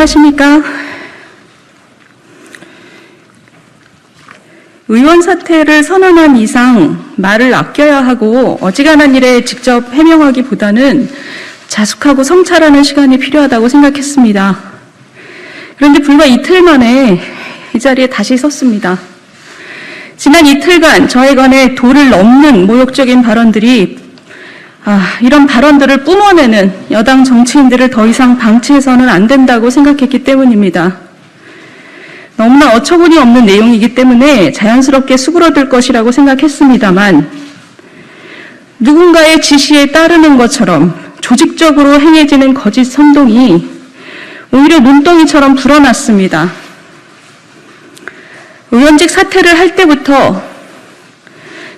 안녕하십니까? 의원 사퇴를 선언한 이상 말을 아껴야 하고 어지간한 일에 직접 해명하기보다는 자숙하고 성찰하는 시간이 필요하다고 생각했습니다. 그런데 불과 이틀 만에 이 자리에 다시 섰습니다. 지난 이틀간 저에 관해 도를 넘는 모욕적인 발언들이 이런 발언들을 뿜어내는 여당 정치인들을 더 이상 방치해서는 안 된다고 생각했기 때문입니다. 너무나 어처구니 없는 내용이기 때문에 자연스럽게 수그러들 것이라고 생각했습니다만 누군가의 지시에 따르는 것처럼 조직적으로 행해지는 거짓 선동이 오히려 눈덩이처럼 불어났습니다. 의원직 사퇴를 할 때부터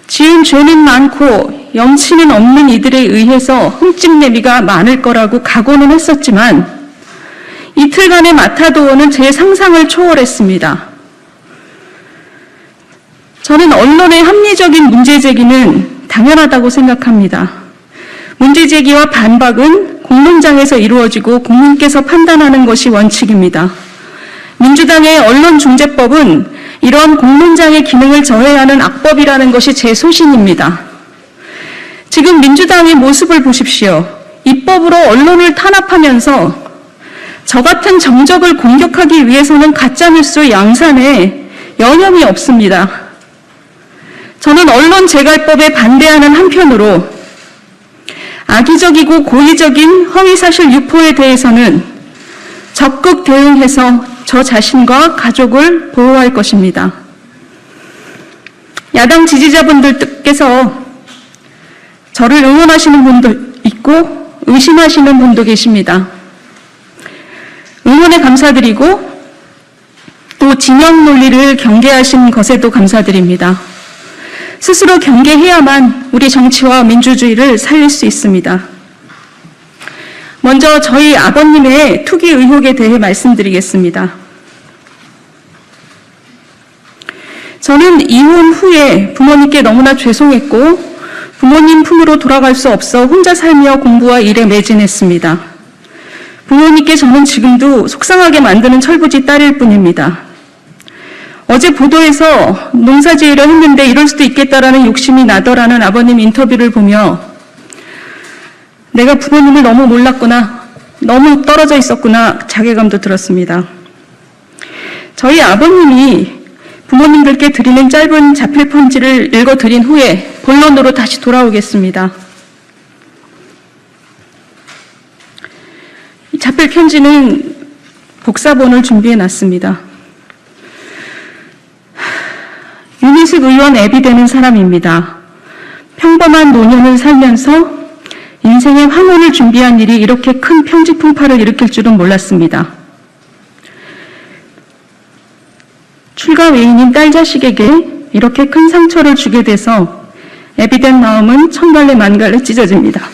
지은 죄는 많고 염치는 없는 이들에 의해서 흠집내미가 많을 거라고 각오는 했었지만 이틀간의 마타도어는 제 상상을 초월했습니다. 저는 언론의 합리적인 문제제기는 당연하다고 생각합니다. 문제제기와 반박은 공론장에서 이루어지고 국민께서 판단하는 것이 원칙입니다. 민주당의 언론중재법은 이러한 공론장의 기능을 저해하는 악법이라는 것이 제 소신입니다. 지금 민주당의 모습을 보십시오. 입법으로 언론을 탄압하면서 저 같은 정적을 공격하기 위해서는 가짜뉴스 양산에 여념이 없습니다. 저는 언론 재갈법에 반대하는 한편으로 악의적이고 고의적인 허위사실 유포에 대해서는 적극 대응해서 저 자신과 가족을 보호할 것입니다. 야당 지지자분들께서 저를 응원하시는 분도 있고 의심하시는 분도 계십니다. 응원에 감사드리고 또 진영 논리를 경계하신 것에도 감사드립니다. 스스로 경계해야만 우리 정치와 민주주의를 살릴 수 있습니다. 먼저 저희 아버님의 투기 의혹에 대해 말씀드리겠습니다. 저는 이혼 후에 부모님께 너무나 죄송했고 부모님 품으로 돌아갈 수 없어 혼자 살며 공부와 일에 매진했습니다. 부모님께 저는 지금도 속상하게 만드는 철부지 딸일 뿐입니다. 어제 보도에서 농사지으려 했는데 이럴 수도 있겠다라는 욕심이 나더라는 아버님 인터뷰를 보며 내가 부모님을 너무 몰랐구나, 너무 떨어져 있었구나 자괴감도 들었습니다. 저희 아버님이 부모님들께 드리는 짧은 자필 편지를 읽어드린 후에 본론으로 다시 돌아오겠습니다. 이 자필 편지는 복사본을 준비해놨습니다. 윤희숙 의원 앱이 되는 사람입니다. 평범한 노년을 살면서 인생의 황혼을 준비한 일이 이렇게 큰 편지 풍파를 일으킬 줄은 몰랐습니다. 출가 외인인 딸 자식에게 이렇게 큰 상처를 주게 돼서 앱이 된 마음은 천갈래 만갈래 찢어집니다.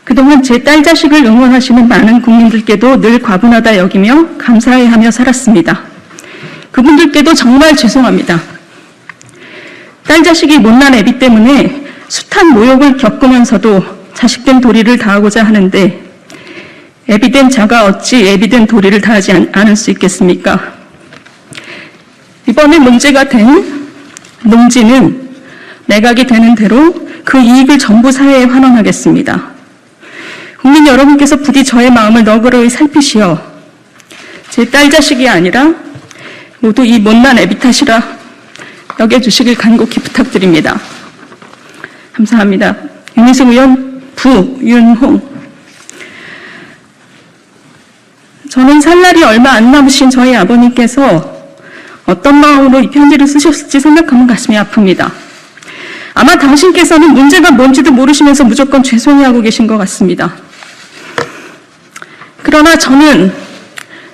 그동안 제 딸 자식을 응원하시는 많은 국민들께도 늘 과분하다 여기며 감사해하며 살았습니다. 그분들께도 정말 죄송합니다. 딸 자식이 못난 애비 때문에 숱한 모욕을 겪으면서도 자식된 도리를 다하고자 하는데 애비된 자가 어찌 애비된 도리를 다하지 않을 수 있겠습니까? 이번에 문제가 된 농지는 매각이 되는 대로 그 이익을 전부 사회에 환원하겠습니다. 국민 여러분께서 부디 저의 마음을 너그러이 살피시어 제 딸 자식이 아니라 모두 이 못난 애비 탓이라 여겨주시길 간곡히 부탁드립니다. 감사합니다. 윤희숙 의원 부윤홍. 저는 살 날이 얼마 안 남으신 저희 아버님께서 어떤 마음으로 이 편지를 쓰셨을지 생각하면 가슴이 아픕니다. 아마 당신께서는 문제가 뭔지도 모르시면서 무조건 죄송해하고 계신 것 같습니다. 그러나 저는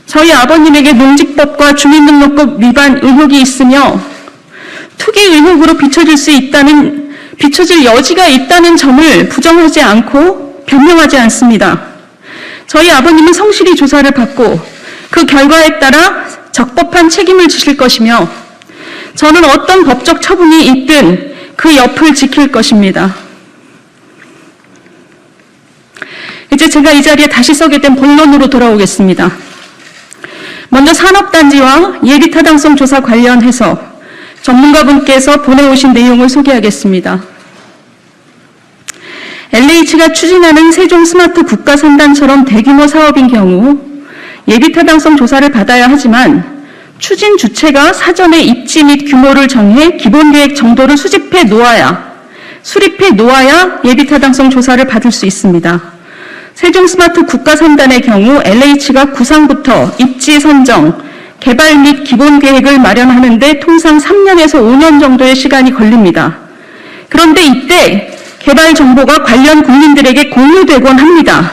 저희 아버님에게 농지법과 주민등록법 위반 의혹이 있으며 투기 의혹으로 비춰질 여지가 있다는 점을 부정하지 않고 변명하지 않습니다. 저희 아버님은 성실히 조사를 받고 그 결과에 따라 적법한 책임을 지실 것이며 저는 어떤 법적 처분이 있든 그 옆을 지킬 것입니다. 이제 제가 이 자리에 다시 서게 된 본론으로 돌아오겠습니다. 먼저 산업단지와 예비타당성 조사 관련해서 전문가분께서 보내오신 내용을 소개하겠습니다. LH가 추진하는 세종 스마트 국가산단처럼 대규모 사업인 경우 예비타당성 조사를 받아야 하지만 추진 주체가 사전에 입지 및 규모를 정해 기본계획 정도를 수립해 놓아야 예비타당성 조사를 받을 수 있습니다. 세종 스마트 국가산단의 경우 LH가 구상부터 입지 선정, 개발 및 기본계획을 마련하는 데 통상 3년에서 5년 정도의 시간이 걸립니다. 그런데 이때 개발 정보가 관련 국민들에게 공유되곤 합니다.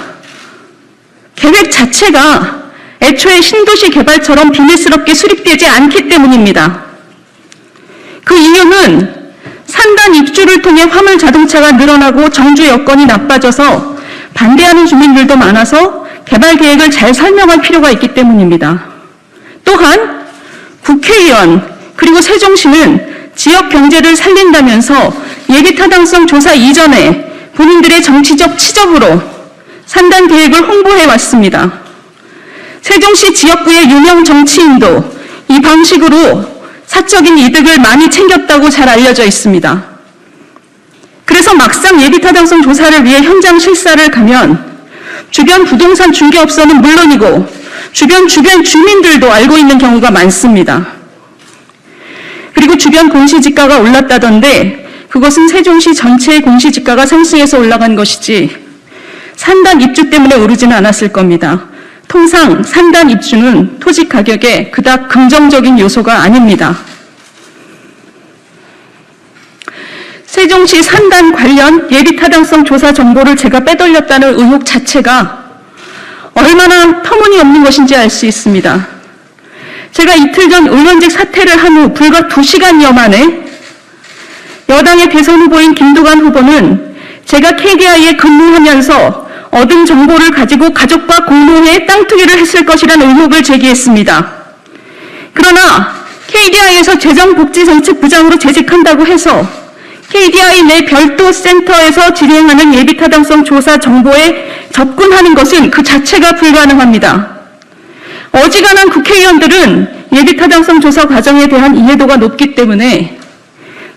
계획 자체가 애초에 신도시 개발처럼 비밀스럽게 수립되지 않기 때문입니다. 그 이유는 산단 입주를 통해 화물 자동차가 늘어나고 정주 여건이 나빠져서 반대하는 주민들도 많아서 개발 계획을 잘 설명할 필요가 있기 때문입니다. 또한 국회의원 그리고 세종시는 지역 경제를 살린다면서 예비타당성 조사 이전에 본인들의 정치적 치적으로 산단 계획을 홍보해 왔습니다. 세종시 지역구의 유명 정치인도 이 방식으로 사적인 이득을 많이 챙겼다고 잘 알려져 있습니다. 그래서 막상 예비타당성 조사를 위해 현장 실사를 가면 주변 부동산 중개업소는 물론이고 주변 주민들도 알고 있는 경우가 많습니다. 그리고 주변 공시지가가 올랐다던데 그것은 세종시 전체의 공시지가가 상승해서 올라간 것이지 산단 입주 때문에 오르지는 않았을 겁니다. 통상 산단 입주는 토지 가격에 그닥 긍정적인 요소가 아닙니다. 세종시 산단 관련 예비타당성 조사 정보를 제가 빼돌렸다는 의혹 자체가 얼마나 터무니없는 것인지 알 수 있습니다. 제가 이틀 전 의원직 사퇴를 한 후 불과 2시간여 만에 여당의 대선 후보인 김두관 후보는 제가 KDI에 근무하면서 얻은 정보를 가지고 가족과 공모해 땅 투기를 했을 것이라는 의혹을 제기했습니다. 그러나 KDI에서 재정복지정책부장으로 재직한다고 해서 KDI 내 별도 센터에서 진행하는 예비타당성 조사 정보에 접근하는 것은 그 자체가 불가능합니다. 어지간한 국회의원들은 예비타당성 조사 과정에 대한 이해도가 높기 때문에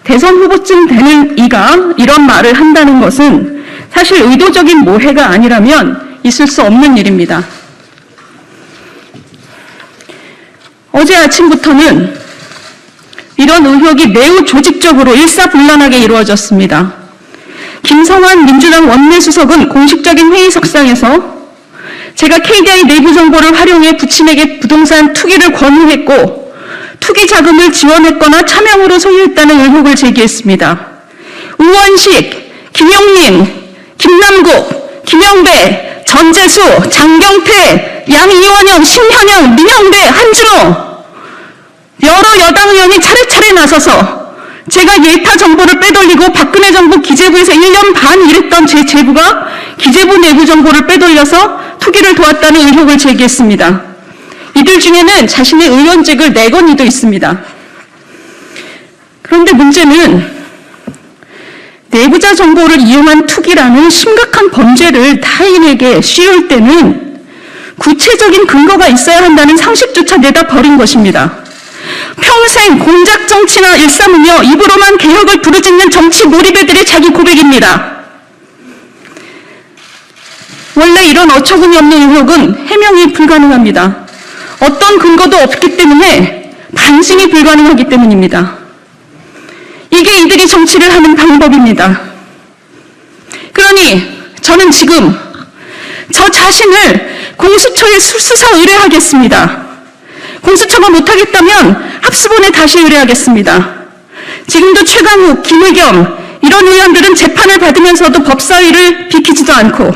대선 후보쯤 되는 이가 이런 말을 한다는 것은 사실 의도적인 모해가 아니라면 있을 수 없는 일입니다. 어제 아침부터는 이런 의혹이 매우 조직적으로 일사불란하게 이루어졌습니다. 김성환 민주당 원내수석은 공식적인 회의석상에서 제가 KDI 내부 정보를 활용해 부친에게 부동산 투기를 권유했고 투기 자금을 지원했거나 차명으로 소유했다는 의혹을 제기했습니다. 우원식, 김용민, 김남국, 김영배, 전재수, 장경태, 양이원영, 심현영, 민영배, 한준호 여러 여당 의원이 차례차례 나서서 제가 예타 정보를 빼돌리고 박근혜 정부 기재부에서 1년 반 일했던 제 제부가 기재부 내부 정보를 빼돌려서 투기를 도왔다는 의혹을 제기했습니다. 이들 중에는 자신의 의원직을 내건 이도 있습니다. 그런데 문제는 내부자 정보를 이용한 투기라는 심각한 범죄를 타인에게 씌울 때는 구체적인 근거가 있어야 한다는 상식조차 내다 버린 것입니다. 평생 공작 정치나 일삼으며 입으로만 개혁을 부르짖는 정치 몰입애들의 자기 고백입니다. 원래 이런 어처구니 없는 의혹은 해명이 불가능합니다. 어떤 근거도 없기 때문에 반증이 불가능하기 때문입니다. 이게 이들이 정치를 하는 방법입니다. 그러니 저는 지금 저 자신을 공수처에 수사 의뢰하겠습니다. 공수처가 못하겠다면 합수본에 다시 의뢰하겠습니다. 지금도 최강욱, 김의겸 이런 의원들은 재판을 받으면서도 법사위를 비키지도 않고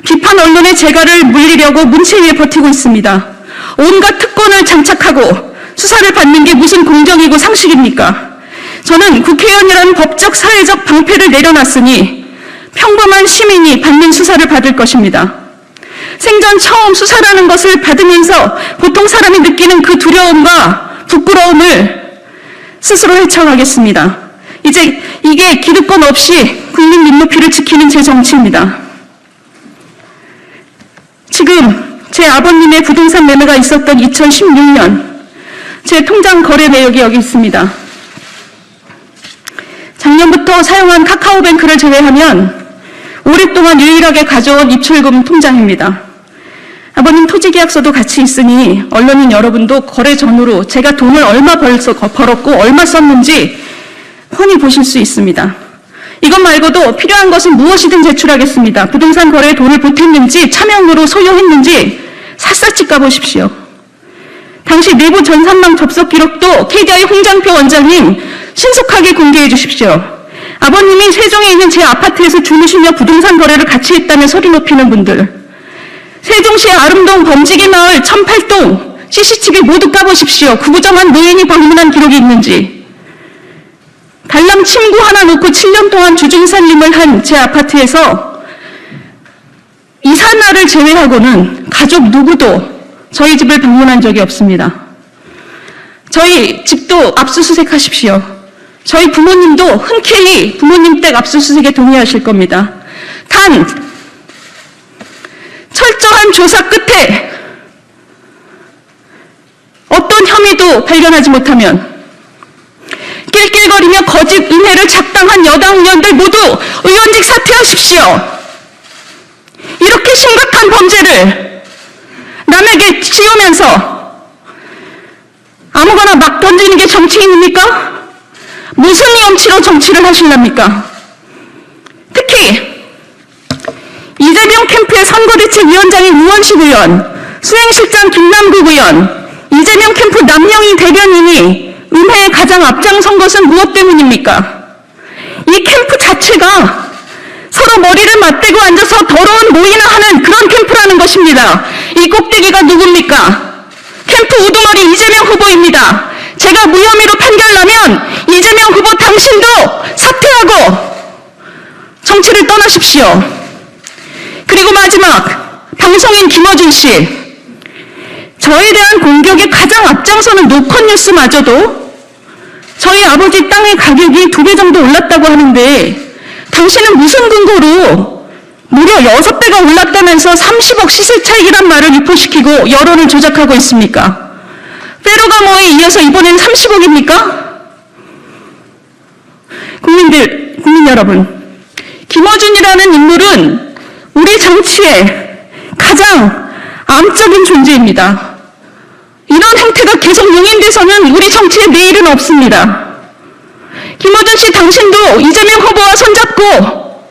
비판 언론의 재갈을 물리려고 문체위에 버티고 있습니다. 온갖 특권을 장착하고 수사를 받는 게 무슨 공정이고 상식입니까? 저는 국회의원이라는 법적 사회적 방패를 내려놨으니 평범한 시민이 받는 수사를 받을 것입니다. 생전 처음 수사라는 것을 받으면서 보통 사람이 느끼는 그 두려움과 부끄러움을 스스로 헤쳐가겠습니다. 이제 이게 기득권 없이 국민 눈높이를 지키는 제 정치입니다. 지금 제 아버님의 부동산 매매가 있었던 2016년 제 통장 거래 내역이 여기 있습니다. 작년부터 사용한 카카오뱅크를 제외하면 오랫동안 유일하게 가져온 입출금 통장입니다. 아버님 토지계약서도 같이 있으니 언론인 여러분도 거래 전후로 제가 돈을 얼마 벌었고 얼마 썼는지 훤히 보실 수 있습니다. 이것 말고도 필요한 것은 무엇이든 제출하겠습니다. 부동산 거래에 돈을 보탰는지 차명으로 소유했는지 샅샅이 까보십시오. 당시 내부 전산망 접속 기록도 KDI 홍장표 원장님 신속하게 공개해 주십시오. 아버님이 세종에 있는 제 아파트에서 주무시며 부동산 거래를 같이 했다며 소리 높이는 분들, 세종시 아름동 범지기 마을 1008동 CCTV 모두 까보십시오. 구부정한 노인이 방문한 기록이 있는지. 달랑 침구 하나 놓고 7년 동안 주중살림을 한 제 아파트에서 이삿날을 제외하고는 가족 누구도 저희 집을 방문한 적이 없습니다. 저희 집도 압수수색하십시오. 저희 부모님도 흔쾌히 부모님 댁 압수수색에 동의하실 겁니다. 단 철저한 조사 끝에 어떤 혐의도 발견하지 못하면 낄낄거리며 거짓 은혜를 작당한 여당 의원들 모두 의원직 사퇴하십시오. 이렇게 심각한 범죄를 남에게 씌우면서 아무거나 막 던지는 게 정치인입니까? 무슨 염치로 정치를 하실랍니까? 특히 이재명 캠프의 선거대책위원장인 우원식 의원, 수행실장 김남국 의원, 이재명 캠프 남영희 대변인이 은혜에 가장 앞장선 것은 무엇 때문입니까? 이 캠프 자체가 서로 머리를 맞대고 앉아서 더러운 모이나 하는 그런 캠프라는 것입니다. 이 꼭대기가 누굽니까? 캠프 우두머리 이재명 후보입니다. 제가 무혐의로 판결나면 이재명 후보 당신도 사퇴하고 정치를 떠나십시오. 그리고 마지막, 방송인 김어준 씨. 저에 대한 공격에 가장 앞장서는 노컷뉴스마저도 저희 아버지 땅의 가격이 2배 정도 올랐다고 하는데 당신은 무슨 근거로 무려 6배가 올랐다면서 30억 시세 차익이란 말을 유포시키고 여론을 조작하고 있습니까? 페루가모에 이어서 이번엔 30억입니까? 국민 여러분, 김어준이라는 인물은 우리 정치의 가장 암적인 존재입니다. 이런 행태가 계속 용인돼서는 우리 정치에 내일은 없습니다. 김어준 씨, 당신도 이재명 후보와 손잡고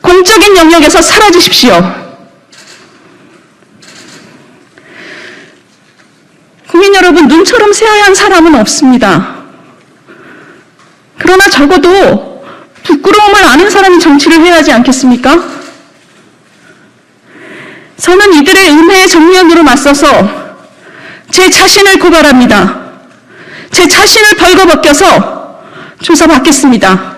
공적인 영역에서 사라지십시오. 국민 여러분, 눈처럼 새하얀 사람은 없습니다. 그러나 적어도 부끄러움을 아는 사람이 정치를 해야 하지 않겠습니까? 저는 이들의 은혜의 정면으로 맞서서 제 자신을 고발합니다. 제 자신을 벌거벗겨서 조사받겠습니다.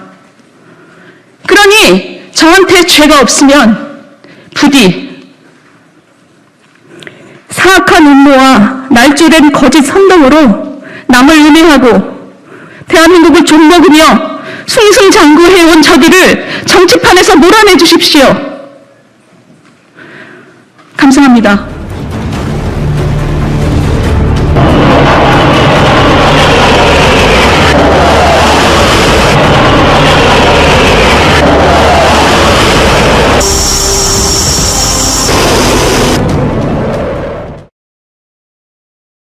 그러니 저한테 죄가 없으면 부디 사악한 음모와 날조된 거짓 선동으로 남을 은혜하고 대한민국을 좀먹으며 숭승장구해온 저들을 정치판에서 몰아내 주십시오. 감사합니다.